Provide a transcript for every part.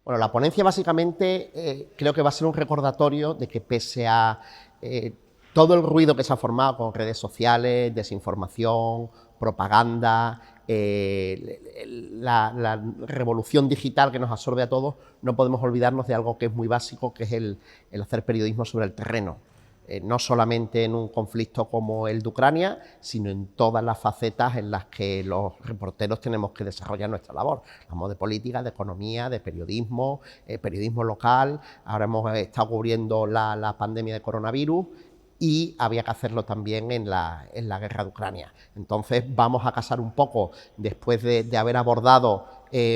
Bueno, la ponencia básicamente creo que va a ser un recordatorio de que pese a todo el ruido que se ha formado con redes sociales, desinformación, propaganda, la revolución digital que nos absorbe a todos, no podemos olvidarnos de algo que es muy básico, que es el hacer periodismo sobre el terreno. No solamente en un conflicto como el de Ucrania, sino en todas las facetas en las que los reporteros tenemos que desarrollar nuestra labor. Hablamos de política, de economía, de periodismo, periodismo local. Ahora hemos estado cubriendo la pandemia de coronavirus y había que hacerlo también en la guerra de Ucrania. Entonces vamos a casar un poco, después de haber abordado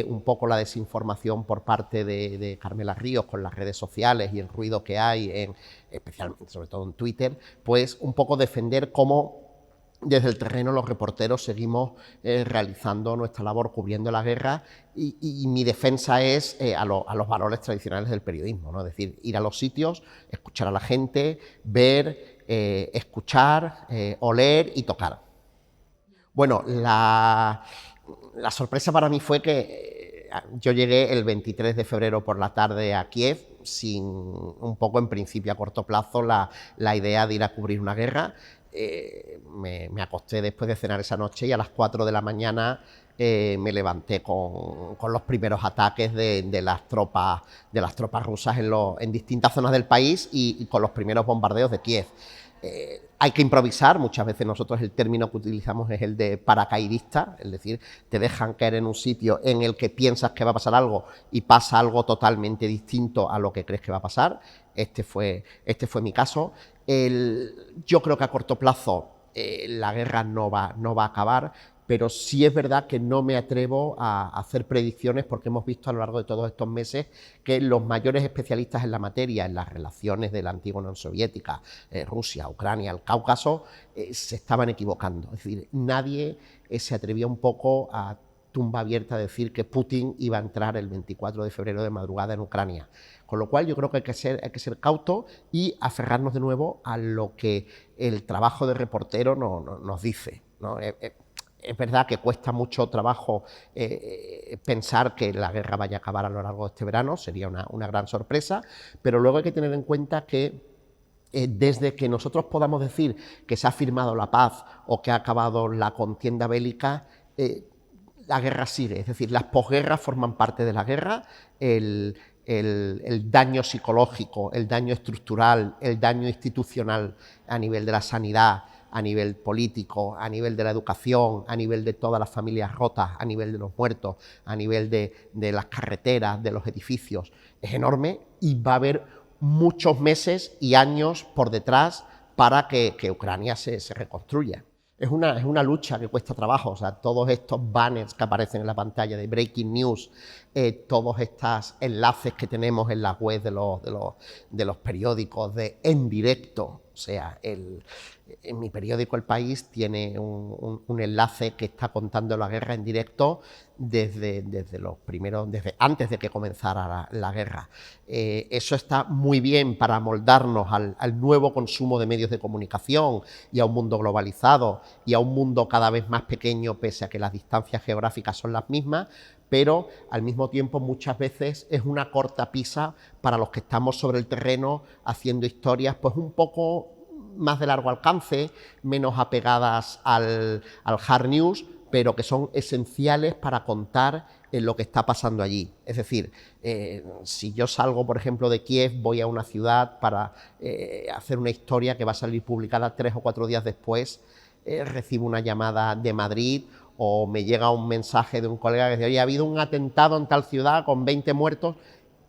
un poco la desinformación por parte de Carmela Ríos con las redes sociales y el ruido que hay, especialmente, sobre todo en Twitter, pues un poco defender cómo desde el terreno los reporteros seguimos realizando nuestra labor cubriendo la guerra y mi defensa es a los valores tradicionales del periodismo, ¿no? Es decir, ir a los sitios, escuchar a la gente, ver, escuchar, oler y tocar. Bueno, la sorpresa para mí fue que yo llegué el 23 de febrero por la tarde a Kiev, sin un poco en principio a corto plazo la idea de ir a cubrir una guerra. Me acosté después de cenar esa noche y a las 4 de la mañana me levanté con los primeros ataques de las tropas rusas en distintas zonas del país y con los primeros bombardeos de Kiev. Hay que improvisar, muchas veces nosotros el término que utilizamos es el de paracaidista, es decir, te dejan caer en un sitio en el que piensas que va a pasar algo y pasa algo totalmente distinto a lo que crees que va a pasar. Este fue mi caso. Yo creo que a corto plazo la guerra no va a acabar, pero sí es verdad que no me atrevo a hacer predicciones porque hemos visto a lo largo de todos estos meses que los mayores especialistas en la materia, en las relaciones de la antigua Unión Soviética, Rusia, Ucrania, el Cáucaso, se estaban equivocando. Es decir, nadie se atrevía un poco a tumba abierta a decir que Putin iba a entrar el 24 de febrero de madrugada en Ucrania. Con lo cual yo creo que hay que ser cautos y aferrarnos de nuevo a lo que el trabajo de reportero nos dice, ¿no? Es verdad que cuesta mucho trabajo pensar que la guerra vaya a acabar a lo largo de este verano, sería una gran sorpresa, pero luego hay que tener en cuenta que desde que nosotros podamos decir que se ha firmado la paz o que ha acabado la contienda bélica, la guerra sigue, es decir, las posguerras forman parte de la guerra, el daño psicológico, el daño estructural, el daño institucional a nivel de la sanidad, a nivel político, a nivel de la educación, a nivel de todas las familias rotas, a nivel de los muertos, a nivel de las carreteras, de los edificios, es enorme y va a haber muchos meses y años por detrás para que Ucrania se reconstruya. Es una lucha que cuesta trabajo, o sea, todos estos banners que aparecen en la pantalla de Breaking News, todos estos enlaces que tenemos en las webs de los periódicos de en directo, o sea, en mi periódico El País tiene un enlace que está contando la guerra en directo desde antes de que comenzara la guerra. Eso está muy bien para moldarnos al nuevo consumo de medios de comunicación y a un mundo globalizado y a un mundo cada vez más pequeño, pese a que las distancias geográficas son las mismas, pero al mismo tiempo muchas veces es una cortapisa para los que estamos sobre el terreno haciendo historias pues un poco más de largo alcance, menos apegadas al hard news, pero que son esenciales para contar lo que está pasando allí. Es decir, si yo salgo, por ejemplo, de Kiev, voy a una ciudad para hacer una historia que va a salir publicada 3 o 4 días después, recibo una llamada de Madrid o me llega un mensaje de un colega que dice, oye, ha habido un atentado en tal ciudad con 20 muertos,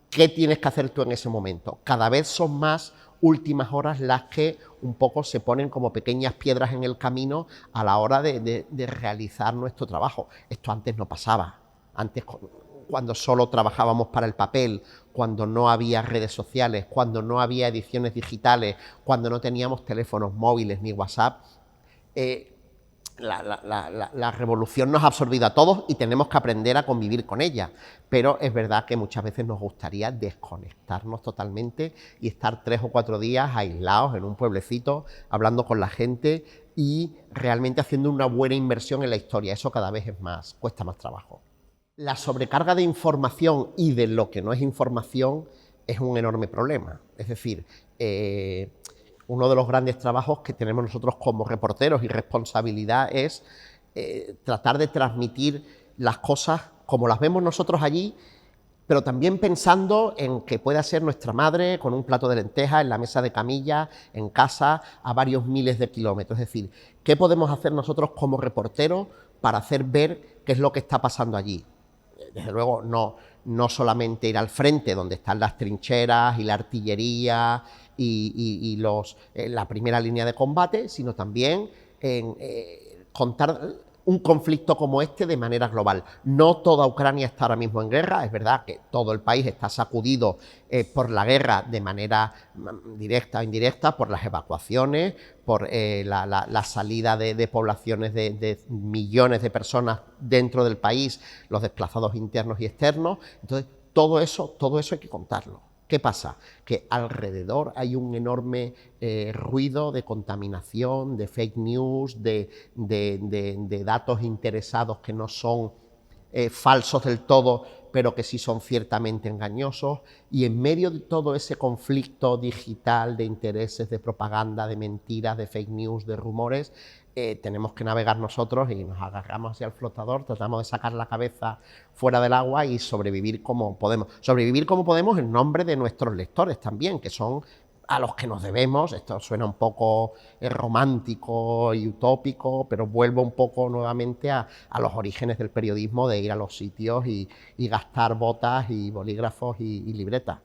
¿qué tienes que hacer tú en ese momento? Cada vez son más últimas horas las que un poco se ponen como pequeñas piedras en el camino a la hora de realizar nuestro trabajo. Esto antes no pasaba. Antes, cuando solo trabajábamos para el papel, cuando no había redes sociales, cuando no había ediciones digitales, cuando no teníamos teléfonos móviles ni WhatsApp, la revolución nos ha absorbido a todos y tenemos que aprender a convivir con ella, pero es verdad que muchas veces nos gustaría desconectarnos totalmente y estar 3 o 4 días aislados en un pueblecito, hablando con la gente y realmente haciendo una buena inversión en la historia. Eso cada vez cuesta más trabajo. La sobrecarga de información y de lo que no es información es un enorme problema. Es decir, uno de los grandes trabajos que tenemos nosotros como reporteros y responsabilidad es tratar de transmitir las cosas como las vemos nosotros allí, pero también pensando en que pueda ser nuestra madre con un plato de lentejas en la mesa de camilla, en casa, a varios miles de kilómetros. Es decir, ¿qué podemos hacer nosotros como reporteros para hacer ver qué es lo que está pasando allí? Desde luego, no solamente ir al frente, donde están las trincheras y la artillería y la primera línea de combate, sino también en contar un conflicto como este de manera global. No toda Ucrania está ahora mismo en guerra, es verdad que todo el país está sacudido por la guerra de manera directa o indirecta, por las evacuaciones, por la salida de poblaciones de millones de personas dentro del país, los desplazados internos y externos. Entonces, todo eso hay que contarlo. ¿Qué pasa? Que alrededor hay un enorme ruido de contaminación, de fake news, de datos interesados que no son falsos del todo, pero que sí son ciertamente engañosos, y en medio de todo ese conflicto digital de intereses, de propaganda, de mentiras, de fake news, de rumores, tenemos que navegar nosotros y nos agarramos hacia el flotador, tratamos de sacar la cabeza fuera del agua y sobrevivir como podemos. Sobrevivir como podemos en nombre de nuestros lectores también, que son a los que nos debemos. Esto suena un poco romántico y utópico, pero vuelvo un poco nuevamente a los orígenes del periodismo, de ir a los sitios y gastar botas y bolígrafos y libretas.